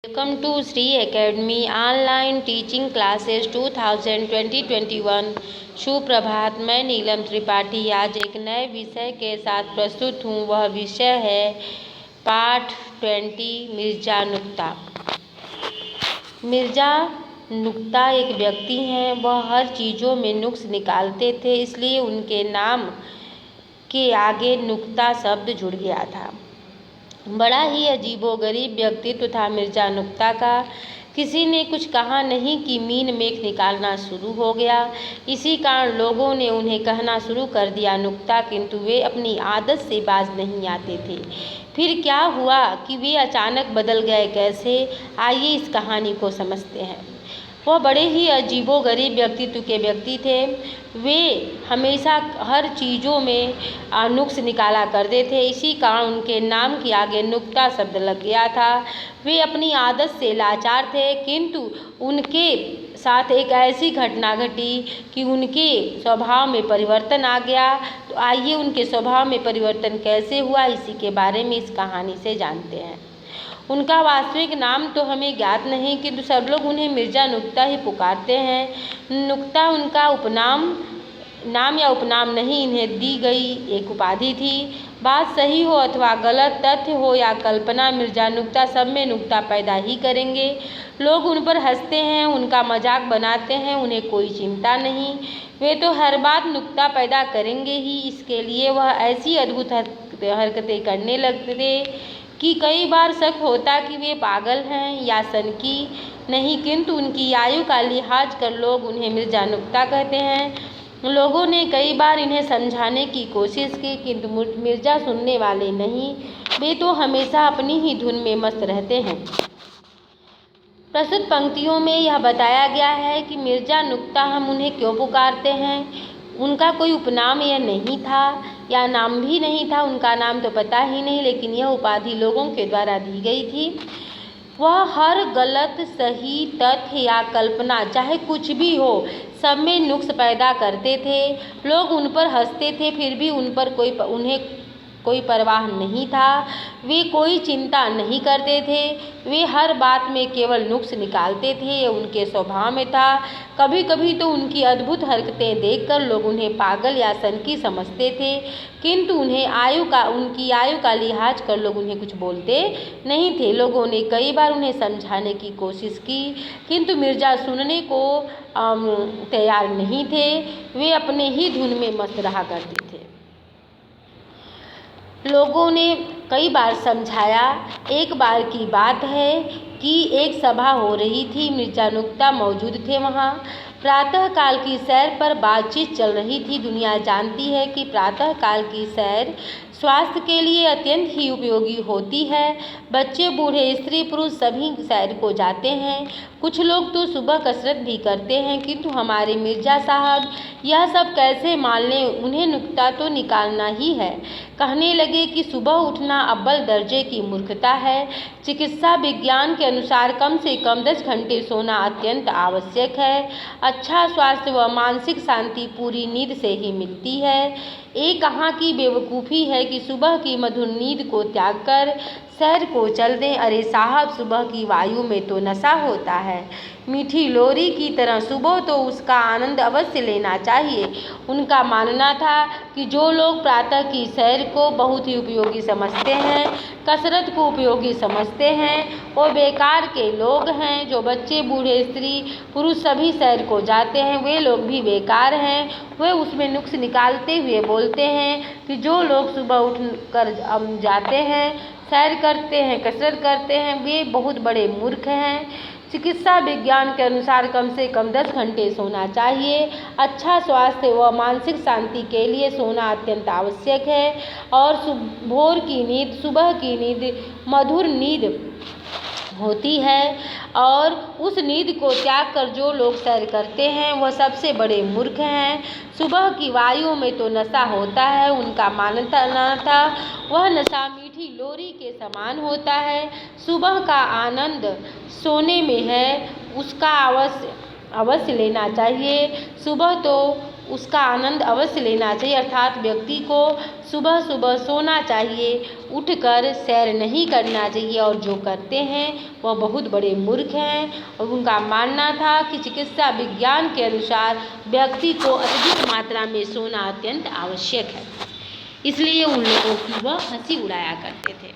Welcome to Sri Academy Online Teaching Classes 2020-21। सुप्रभात। मैं नीलम त्रिपाठी आज एक नए विषय के साथ प्रस्तुत हूँ। वह विषय है पाठ 20 मिर्ज़ा नुक्ता। मिर्ज़ा नुक्ता एक व्यक्ति हैं। वह हर चीज़ों में नुक्स निकालते थे, इसलिए उनके नाम के आगे नुक्ता शब्द जुड़ गया था। बड़ा ही अजीबोगरीब व्यक्तित्व था मिर्ज़ा नुक्ता का। किसी ने कुछ कहा नहीं कि मीन मेख निकालना शुरू हो गया। इसी कारण लोगों ने उन्हें कहना शुरू कर दिया नुक्ता, किंतु वे अपनी आदत से बाज नहीं आते थे। फिर क्या हुआ कि वे अचानक बदल गए कैसे? आइए इस कहानी को समझते हैं। वह बड़े ही अजीबोगरीब व्यक्तित्व के व्यक्ति थे। वे हमेशा हर चीज़ों में नुक्स निकाला करते थे, इसी कारण उनके नाम के आगे नुक्ता शब्द लग गया था। वे अपनी आदत से लाचार थे, किंतु उनके साथ एक ऐसी घटना घटी कि उनके स्वभाव में परिवर्तन आ गया। तो आइए उनके स्वभाव में परिवर्तन कैसे हुआ, इसी के बारे में इस कहानी से जानते हैं। उनका वास्तविक नाम तो हमें ज्ञात नहीं, किंतु सब लोग उन्हें मिर्ज़ा नुक्ता ही पुकारते हैं। नुक्ता उनका नाम या उपनाम नहीं, इन्हें दी गई एक उपाधि थी। बात सही हो अथवा गलत, तथ्य हो या कल्पना, मिर्ज़ा नुक्ता सब में नुक्ता पैदा ही करेंगे। लोग उन पर हंसते हैं, उनका मजाक बनाते हैं, उन्हें कोई चिंता नहीं। वे तो हर बात नुक्ता पैदा करेंगे ही। इसके लिए वह ऐसी अद्भुत हरकतें करने लगते कि कई बार शक होता कि वे पागल हैं या सनकी नहीं, किंतु उनकी आयु का लिहाज कर लोग उन्हें मिर्ज़ा नुक्ता कहते हैं। लोगों ने कई बार इन्हें समझाने की कोशिश की, किंतु मिर्ज़ा सुनने वाले नहीं। वे तो हमेशा अपनी ही धुन में मस्त रहते हैं। प्रस्तुत पंक्तियों में यह बताया गया है कि मिर्ज़ा नुक्ता हम उन्हें क्यों पुकारते हैं। उनका कोई उपनाम यह नहीं था या नाम भी नहीं था, उनका नाम तो पता ही नहीं, लेकिन यह उपाधि लोगों के द्वारा दी गई थी। वह हर गलत, सही, तथ्य या कल्पना, चाहे कुछ भी हो, सब में नुक्स पैदा करते थे। लोग उन पर हंसते थे, फिर भी उन्हें कोई परवाह नहीं था। वे कोई चिंता नहीं करते थे। वे हर बात में केवल नुक्स निकालते थे, ये उनके स्वभाव में था। कभी कभी तो उनकी अद्भुत हरकतें देखकर लोग उन्हें पागल या सनकी समझते थे, किंतु उनकी आयु का लिहाज कर लोग उन्हें कुछ बोलते नहीं थे। लोगों ने कई बार उन्हें समझाने की कोशिश की, किंतु मिर्ज़ा सुनने को तैयार नहीं थे। वे अपने ही धुन में मस्त रहा करते थे। लोगों ने कई बार समझाया। एक बार की बात है कि एक सभा हो रही थी, मिर्ज़ा नुक्ता मौजूद थे वहाँ। प्रातःकाल की सैर पर बातचीत चल रही थी। दुनिया जानती है कि प्रातःकाल की सैर स्वास्थ्य के लिए अत्यंत ही उपयोगी होती है। बच्चे, बूढ़े, स्त्री, पुरुष सभी सैर को जाते हैं। कुछ लोग तो सुबह कसरत भी करते हैं, किंतु हमारे मिर्ज़ा साहब यह सब कैसे मान लें, उन्हें नुक्ता तो निकालना ही है। कहने लगे कि सुबह उठना अव्वल दर्जे की मूर्खता है। चिकित्सा विज्ञान के अनुसार कम से कम 10 घंटे सोना अत्यंत आवश्यक है। अच्छा स्वास्थ्य व मानसिक शांति पूरी नींद से ही मिलती है। ये कहाँ की बेवकूफ़ी है कि सुबह की मधुर नींद को त्याग कर सैर को चल दें। अरे साहब, सुबह की वायु में तो नशा होता है। मीठी लोरी की तरह सुबह तो उसका आनंद अवश्य लेना चाहिए। उनका मानना था कि जो लोग प्रातः की सैर को बहुत ही उपयोगी समझते हैं, कसरत को उपयोगी समझते हैं, वो बेकार के लोग हैं। जो बच्चे, बूढ़े, स्त्री, पुरुष सभी सैर को जाते हैं, वे लोग भी बेकार हैं। वे उसमें नुक्स निकालते हुए बोलते हैं कि जो लोग सुबह उठ कर जाते हैं, सैर करते हैं, कसरत करते हैं, वे बहुत बड़े मूर्ख हैं। चिकित्सा विज्ञान के अनुसार कम से कम 10 घंटे सोना चाहिए। अच्छा स्वास्थ्य व मानसिक शांति के लिए सोना अत्यंत आवश्यक है। और सुबह की नींद मधुर नींद होती है, और उस नींद को त्याग कर जो लोग सैर करते हैं वह सबसे बड़े मूर्ख हैं। सुबह की वायु में तो नशा होता है। उनका मानना था वह नशा मीठी लोरी के समान होता है। सुबह का आनंद सोने में है, उसका अवश्य लेना चाहिए। सुबह तो उसका आनंद अवश्य लेना चाहिए। अर्थात व्यक्ति को सुबह सुबह सोना चाहिए, उठकर सैर नहीं करना चाहिए, और जो करते हैं वह बहुत बड़े मूर्ख हैं। और उनका मानना था कि चिकित्सा विज्ञान के अनुसार व्यक्ति को अधिक मात्रा में सोना अत्यंत आवश्यक है, इसलिए उन लोगों की वह हंसी उड़ाया करते थे।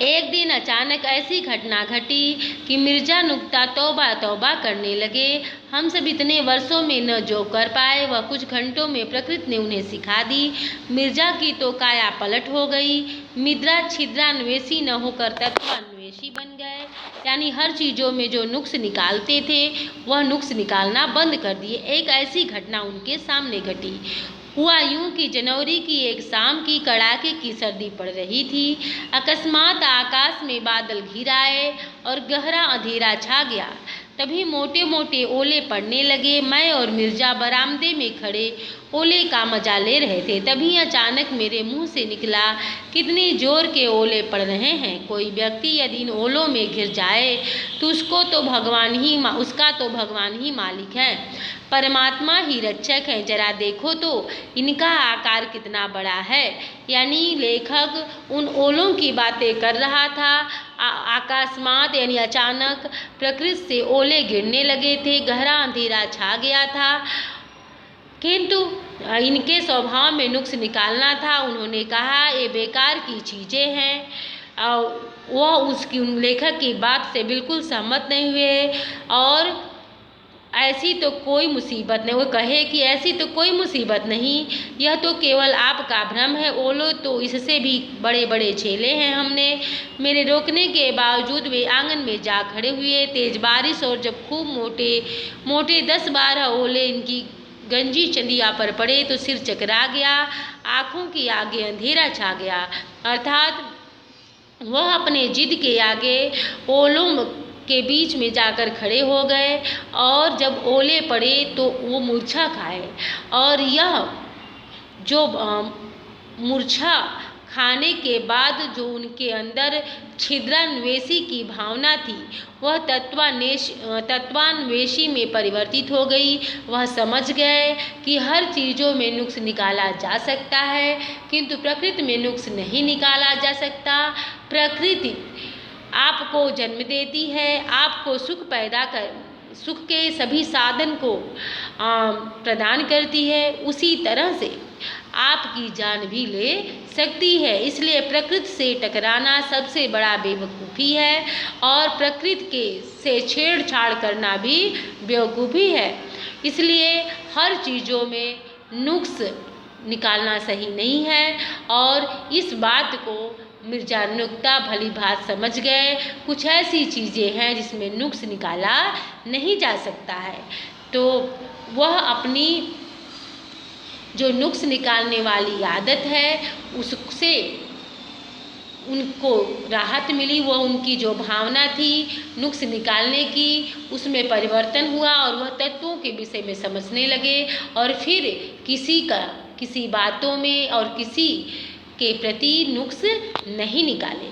एक दिन अचानक ऐसी घटना घटी कि मिर्जा नुक्ता तौबा तौबा करने लगे। हम सब इतने वर्षों में न जो कर पाए वह कुछ घंटों में प्रकृति ने उन्हें सिखा दी। मिर्जा की तो काया पलट हो गई। मिर्जा छिद्रान्वेषी न होकर तत्वान्वेषी बन गए, यानी हर चीज़ों में जो नुक्स निकालते थे वह नुक्स निकालना बंद कर दिए। एक ऐसी घटना उनके सामने घटी। हुआ यूं कि जनवरी की एक शाम की कड़ाके की सर्दी पड़ रही थी। अकस्मात आकाश में बादल घिर आए और गहरा अंधेरा छा गया। तभी मोटे मोटे ओले पड़ने लगे। मैं और मिर्जा बरामदे में खड़े ओले का मजा ले रहे थे। तभी अचानक मेरे मुंह से निकला, कितने जोर के ओले पड़ रहे हैं। कोई व्यक्ति यदि इन ओलों में घिर जाए तो उसका तो भगवान ही मालिक है, परमात्मा ही रक्षक है। जरा देखो तो इनका आकार कितना बड़ा है। यानी लेखक उन ओलों की बातें कर रहा था। आकाशमात यानी अचानक प्रकृति से ओले गिरने लगे थे, गहरा अंधेरा छा गया था, किंतु इनके स्वभाव में नुक्स निकालना था। उन्होंने कहा ये बेकार की चीज़ें हैं। वह उसकी उन लेखक की बात से बिल्कुल सहमत नहीं हुए और ऐसी तो कोई मुसीबत नहीं, वो कहे कि ऐसी तो कोई मुसीबत नहीं, यह तो केवल आपका भ्रम है। ओलो तो इससे भी बड़े बड़े झेले हैं हमने। मेरे रोकने के बावजूद वे आंगन में जा खड़े हुए। तेज बारिश और जब खूब मोटे मोटे 10-12 ओले इनकी गंजी चंदिया पर पड़े तो सिर चकरा गया, आँखों के आगे अंधेरा छा गया। अर्थात वह अपने जिद के आगे ओलों के बीच में जाकर खड़े हो गए और जब ओले पड़े तो वो मूर्छा खाए। और यह जो मूर्छा खाने के बाद जो उनके अंदर छिद्रान्वेषी की भावना थी वह तत्वान्वेषी में परिवर्तित हो गई। वह समझ गए कि हर चीज़ों में नुक्स निकाला जा सकता है, किंतु प्रकृति में नुक्स नहीं निकाला जा सकता। प्रकृति आपको जन्म देती है, आपको सुख के सभी साधन को प्रदान करती है, उसी तरह से आपकी जान भी ले सकती है। इसलिए प्रकृति से टकराना सबसे बड़ा बेवकूफ़ी है और प्रकृति से छेड़छाड़ करना भी बेवकूफ़ी है। इसलिए हर चीज़ों में नुक्स निकालना सही नहीं है और इस बात को मिर्जा नुक्ता भली भांति समझ गए। कुछ ऐसी चीज़ें हैं जिसमें नुक्स निकाला नहीं जा सकता है, तो वह अपनी जो नुक्स निकालने वाली आदत है उससे उनको राहत मिली। वह उनकी जो भावना थी नुक्स निकालने की उसमें परिवर्तन हुआ और वह तत्वों के विषय में समझने लगे और फिर किसी बातों में और किसी के प्रति नुक्स नहीं निकाले।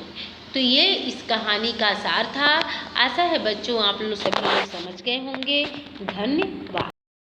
तो ये इस कहानी का सार था। आशा है बच्चों आप लोग सभी लोग समझ गए होंगे। धन्यवाद।